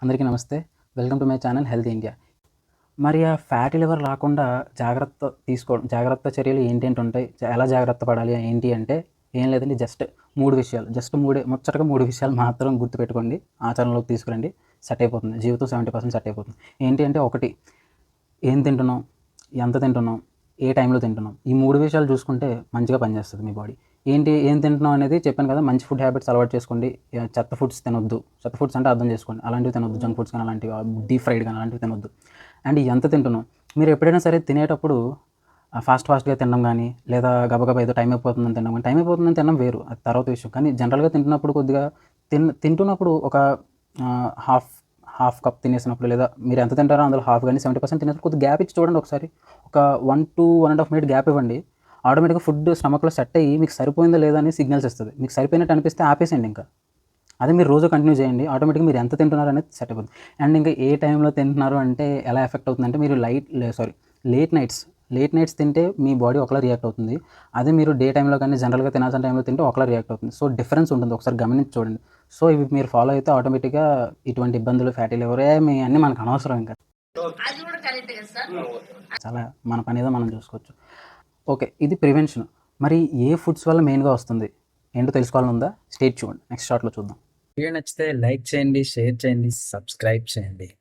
అందరికీ నమస్తే. Welcome to my channel health India. మరి ఆ ఫ్యాటీ లివర్ రాకుండా జాగ్రత్త చర్యలు ఏంటేంటి ఉంటాయి? ఎలా జాగ్రత్త పడాలి ఏంటి అంటే ఏం లేదండి. జస్ట్ 3 విషయాలు. జస్ట్ మూడే ముచ్చటగా 3 విషయాలు మాత్రం గుర్తుపెట్టుకోండి. ఆచరణలోకి తీసుకురండి. సెట్ అయిపోతుంది. జీవితం 70% సెట్ అయిపోతుంది. ఏంటి అంటే ఒకటి, ఏం తింటున్నాం? ఎంత తింటున్నాం? ఏ టైంలో తింటున్నాం? ఈ 3 విషయాలు చూసుకుంటే మంచిగా పనిచేస్తుంది మీ బాడీ. ఏం తింటున్నాం అనేది చెప్పాను కదా! మంచి ఫుడ్ హ్యాబిట్స్ అలవాటు చేసుకోండి. చెత్త ఫుడ్స్ తినొద్దు. చెత్త ఫుడ్స్ అంటే అర్థం చేసుకోండి. అలాంటివి తినొద్దు. జంక్ ఫుడ్స్ కానీ అలాంటివి డీప్ ఫ్రైడ్ కానీ అలాంటివి తినొద్దు. అండ్ ఎంత తింటున్నాం? మీరు ఎప్పుడైనా సరే తినేటప్పుడు ఫాస్ట్‌గా తినడం గానీ, లేదా గబగబా ఏదో టైం అయిపోతుందని తినడం గానీ, టైం అయిపోతుందని తినడం వేరు. అది తర్వాత విషయం. కానీ జనరల్‌గా తింటున్నప్పుడు కొద్దిగా తింటున్నప్పుడు ఒక హాఫ్ హాఫ్ కప్ తినేసినప్పుడు, లేదా మీరు ఎంత తింటారో అందులో హాఫ్ గానీ 70% తినేటప్పుడు కొద్దిగా గ్యాప్ ఇచ్చి చూడండి ఒకసారి. ఒక 1-1 ½ మినిట్ గ్యాప్ ఇవ్వండి. ఆటోమేటిక్‌గా ఫుడ్ స్టమక్‌లో సెట్ అయ్యి మీకు సరిపోయిందా లేదా అని సిగ్నల్స్ ఇస్తది. మీకు సరిపోయినట్టు అనిపిస్తే ఆపేసేయండి ఇంకా. అదే మీరు రోజు కంటిన్యూ చేయండి. ఆటోమేటిక్‌గా మీరు ఎంత తింటున్నారు అనేది సెట్ అయిపోద్ది. అండ్ ఇంకా ఏ టైంలో తింటున్నారు అంటే ఎలా ఎఫెక్ట్ అవుతుందంటే, మీరు లేట్ నైట్స్ తింటే మీ బాడీ ఒకలా రియాక్ట్ అవుతుంది. అదే మీరు డే టైంలో కానీ జనరల్‌గా తినాల్సిన టైంలో తింటే ఒకలా రియాక్ట్ అవుతుంది. సో, డిఫరెన్స్ ఉంటుంది. ఒకసారి గమనించి చూడండి. సో, ఇవి మీరు ఫాలో అయితే ఆటోమేటిక్‌గా ఇటువంటి ఇబ్బందులు, ఫ్యాటీ లివర్ అన్నీ మనకు అనవసరం ఇంకా. చాలా మన పనేదో మనం చూసుకోవచ్చు. ఓకే. ఇది ప్రివెన్షన్. మరి ఏ ఫుడ్స్ వల్ల మెయిన్‌గా వస్తుంది? ఏంటో తెలుసుకోవాలని ఉందా? Stay tuned. నెక్స్ట్ షార్ట్‌లో చూద్దాం. వీడియో నచ్చితే లైక్ చేయండి, షేర్ చేయండి, సబ్స్క్రైబ్ చేయండి.